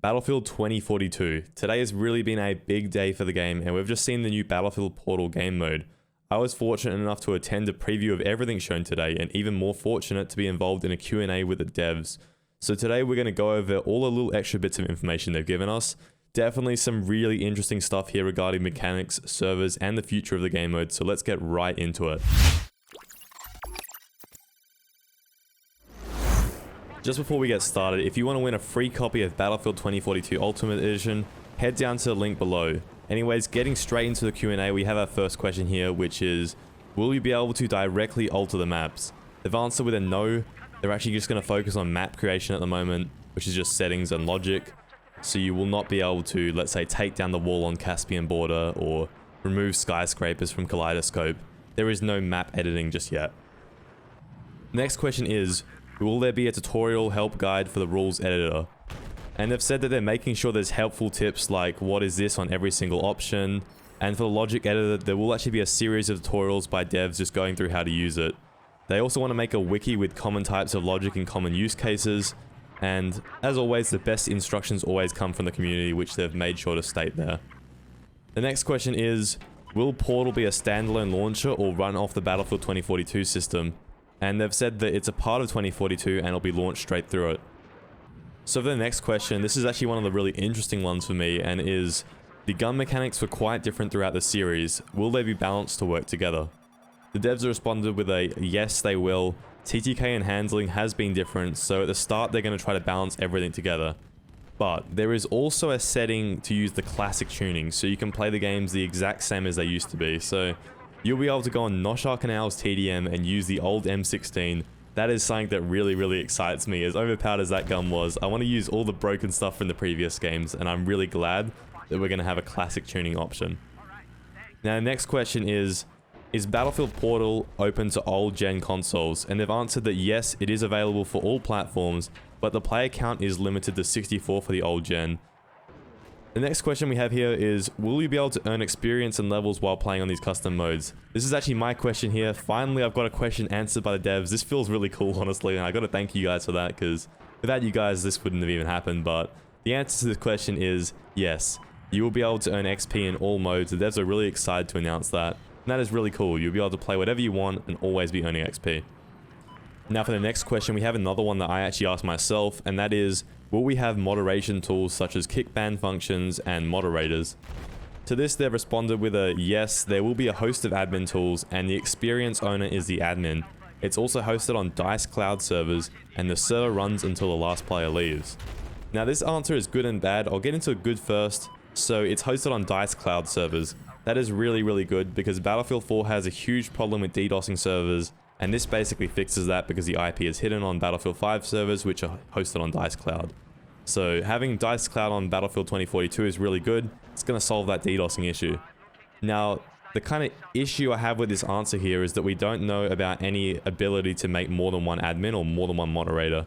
Battlefield 2042. Today has really been a big day for the game, and we've just seen the new Battlefield Portal game mode. I was fortunate enough to attend a preview of everything shown today, and even more fortunate to be involved in a Q&A with the devs. So today we're going to go over all the little extra bits of information they've given us. Definitely some really interesting stuff here regarding mechanics, servers, and the future of the game mode, so let's get right into it. Just before we get started, if you want to win a free copy of Battlefield 2042 Ultimate Edition, head down to the link below. Anyways, getting straight into the Q&A, we have our first question here, which is, will you be able to directly alter the maps? They've answered with a no. They're actually just going to focus on map creation at the moment, which is just settings and logic. So you will not be able to, let's say, take down the wall on Caspian Border or remove skyscrapers from Kaleidoscope. There is no map editing just yet. Next question is, will there be a tutorial help guide for the rules editor? And they've said that they're making sure there's helpful tips like what is this on every single option. And for the logic editor, there will actually be a series of tutorials by devs just going through how to use it. They also want to make a wiki with common types of logic and common use cases. And as always, the best instructions always come from the community, which they've made sure to state there. The next question is, will Portal be a standalone launcher or run off the Battlefield 2042 system? And they've said that it's a part of 2042 and it'll be launched straight through it. So for the next question, this is actually one of the really interesting ones for me, and is, the gun mechanics were quite different throughout the series. Will they be balanced to work together? The devs responded with a yes, they will. TTK and handling has been different, so at the start they're going to try to balance everything together. But there is also a setting to use the classic tuning, so you can play the games the exact same as they used to be. So you'll be able to go on Noshar Canal's TDM and use the old M16. That is something that really excites me. As overpowered as that gun was, I want to use all the broken stuff from the previous games, and I'm really glad that we're going to have a classic tuning option. Now, next question is Battlefield Portal open to old gen consoles? And they've answered that yes, it is available for all platforms, but the player count is limited to 64 for the old gen. The next question we have here is, will you be able to earn experience and levels while playing on these custom modes? This is actually my question here. Finally, I've got a question answered by the devs. This feels really cool, honestly, and I got to thank you guys for that, because without you guys, this wouldn't have even happened. But the answer to this question is yes. You will be able to earn XP in all modes. The devs are really excited to announce that. And that is really cool. You'll be able to play whatever you want and always be earning XP. Now for the next question, we have another one that I actually asked myself, and that is, will we have moderation tools such as kick ban functions and moderators? To this, they've responded with a yes, there will be a host of admin tools, and the experience owner is the admin. It's also hosted on DICE cloud servers, and the server runs until the last player leaves. Now this answer is good and bad. I'll get into good first. So it's hosted on DICE cloud servers. That is really good, because Battlefield 4 has a huge problem with DDoSing servers, and this basically fixes that because the IP is hidden on Battlefield 5 servers, which are hosted on DICE Cloud. So having DICE Cloud on Battlefield 2042 is really good. It's going to solve that DDoSing issue. Now, the kind of issue I have with this answer here is that we don't know about any ability to make more than one admin or more than one moderator.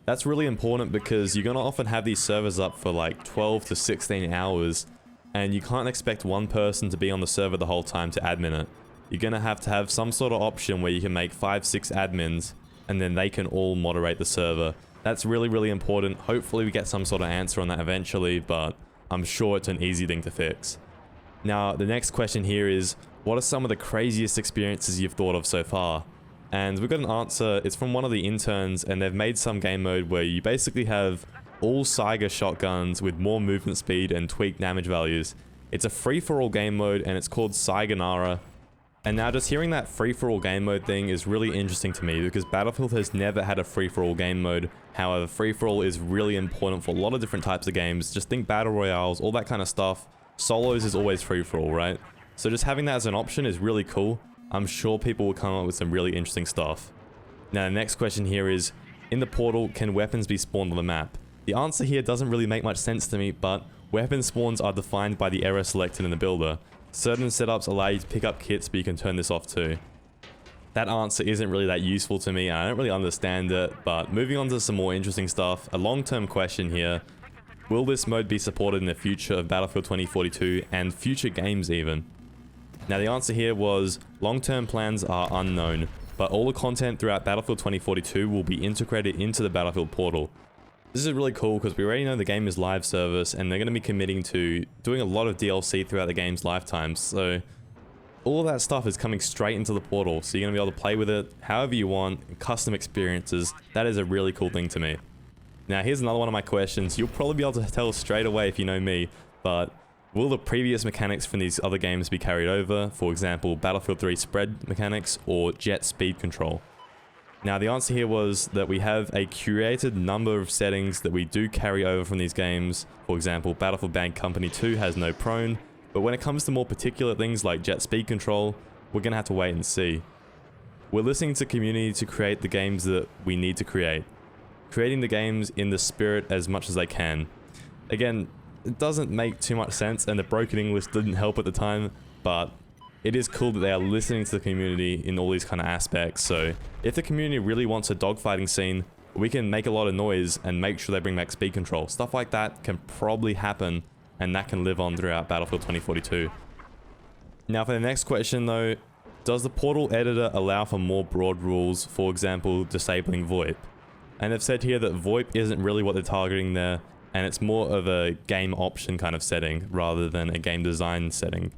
That's really important because you're going to often have these servers up for like 12 to 16 hours, and you can't expect one person to be on the server the whole time to admin it. You're going to have some sort of option where you can make 5-6 admins, and then they can all moderate the server. That's really important. Hopefully we get some sort of answer on that eventually, but I'm sure it's an easy thing to fix. Now, the next question here is, what are some of the craziest experiences you've thought of so far? And we've got an answer. It's from one of the interns, and they've made some game mode where you basically have all Saiga shotguns with more movement speed and tweaked damage values. It's a free-for-all game mode, and it's called Saiganara. And now just hearing that free-for-all game mode thing is really interesting to me, because Battlefield has never had a free-for-all game mode. However, free-for-all is really important for a lot of different types of games. Just think battle royales, all that kind of stuff. Solos is always free-for-all, right? So just having that as an option is really cool. I'm sure people will come up with some really interesting stuff. Now the next question here is, in the Portal, can weapons be spawned on the map? The answer here doesn't really make much sense to me, but weapon spawns are defined by the error selected in the builder. Certain setups allow you to pick up kits, but you can turn this off too. That answer isn't really that useful to me, and I don't really understand it, but moving on to some more interesting stuff, a long-term question here. Will this mode be supported in the future of Battlefield 2042 and future games even? Now the answer here was, long-term plans are unknown, but all the content throughout Battlefield 2042 will be integrated into the Battlefield Portal. This is really cool because we already know the game is live service and they're going to be committing to doing a lot of DLC throughout the game's lifetime. So all of that stuff is coming straight into the portal. So you're going to be able to play with it however you want, custom experiences. That is a really cool thing to me. Now here's another one of my questions. You'll probably be able to tell straight away if you know me, but will the previous mechanics from these other games be carried over? For example, Battlefield 3 spread mechanics or jet speed control? Now the answer here was that we have a curated number of settings that we do carry over from these games. For example, Battlefield Bad Company 2 has no prone, but when it comes to more particular things like jet speed control, we're going to have to wait and see. We're listening to community to create the games that we need to create. Creating the games in the spirit as much as they can. Again, it doesn't make too much sense and the broken English didn't help at the time, but it is cool that they are listening to the community in all these kind of aspects. So if the community really wants a dogfighting scene, we can make a lot of noise and make sure they bring back speed control. Stuff like that can probably happen and that can live on throughout Battlefield 2042. Now for the next question though, does the portal editor allow for more broad rules, for example disabling VoIP? And they've said here that VoIP isn't really what they're targeting there, and it's more of a game option kind of setting rather than a game design setting.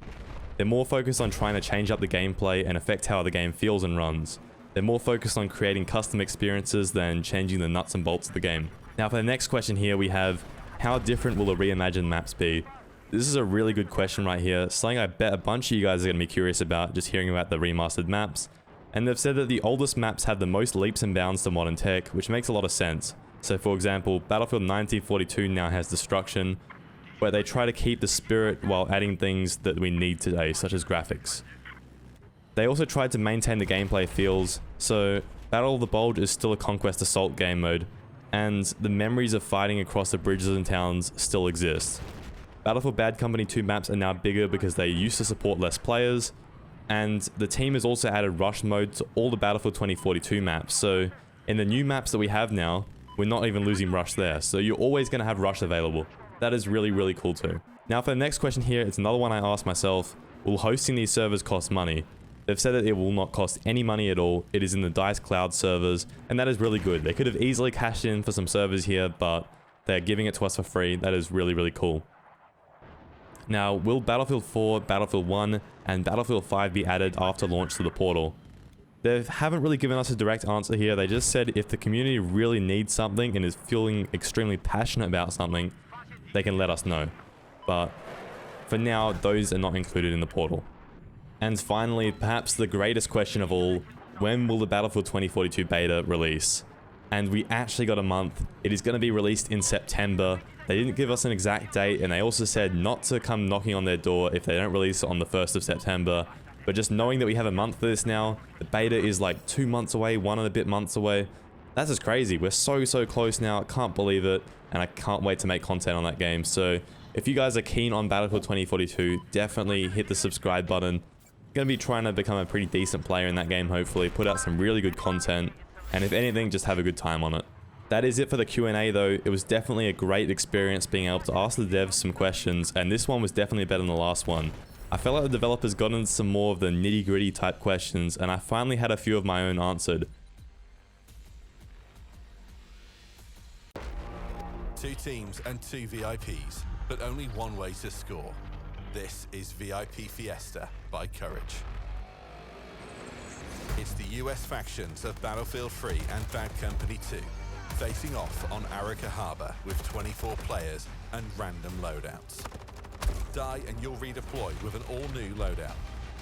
They're more focused on trying to change up the gameplay and affect how the game feels and runs. They're more focused on creating custom experiences than changing the nuts and bolts of the game. Now for the next question here we have, how different will the reimagined maps be? This is a really good question right here, something I bet a bunch of you guys are going to be curious about just hearing about the remastered maps. And they've said that the oldest maps have the most leaps and bounds to modern tech, which makes a lot of sense. So for example, Battlefield 1942 now has destruction, where they try to keep the spirit while adding things that we need today, such as graphics. They also tried to maintain the gameplay feels, so Battle of the Bulge is still a conquest assault game mode, and the memories of fighting across the bridges and towns still exist. Battlefield Bad Company 2 maps are now bigger because they used to support less players, and the team has also added rush mode to all the Battlefield 2042 maps, so in the new maps that we have now, we're not even losing rush there, so you're always going to have rush available. That is really, really cool too. Now for the next question here, it's another one I asked myself. Will hosting these servers cost money? They've said that it will not cost any money at all. It is in the DICE cloud servers, and that is really good. They could have easily cashed in for some servers here, but they're giving it to us for free. That is really, really cool. Now, will Battlefield 4, Battlefield 1, and Battlefield 5 be added after launch to the portal? They haven't really given us a direct answer here. They just said if the community really needs something and is feeling extremely passionate about something, they can let us know. But for now, those are not included in the portal. And finally, perhaps the greatest question of all, when will the Battlefield 2042 beta release? And we actually got a month. It is going to be released in September. They didn't give us an exact date, and they also said not to come knocking on their door if they don't release it on the 1st of September. But just knowing that we have a month for this now, the beta is like 2 months away, 1 and a bit months away. That's just crazy. We're so close now. I can't believe it, and I can't wait to make content on that game. So if you guys are keen on Battlefield 2042, definitely hit the subscribe button. Gonna be trying to become a pretty decent player in that game, hopefully, put out some really good content, and if anything, just have a good time on it. That is it for the Q&A though. It was definitely a great experience being able to ask the devs some questions, and this one was definitely better than the last one. I felt like the developers got into some more of the nitty-gritty type questions, and I finally had a few of my own answered. 2 teams and 2 VIPs, but only one way to score. This is VIP Fiesta by Courage. It's the US factions of Battlefield 3 and Bad Company 2, facing off on Arica Harbor with 24 players and random loadouts. Die and you'll redeploy with an all-new loadout.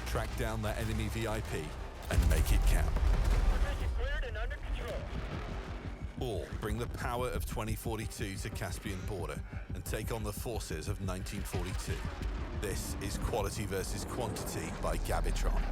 Track down that enemy VIP and make it count. Position cleared and under control. All bring the power of 2042 to Caspian border and take on the forces of 1942. This is Quality versus Quantity by Gabitron.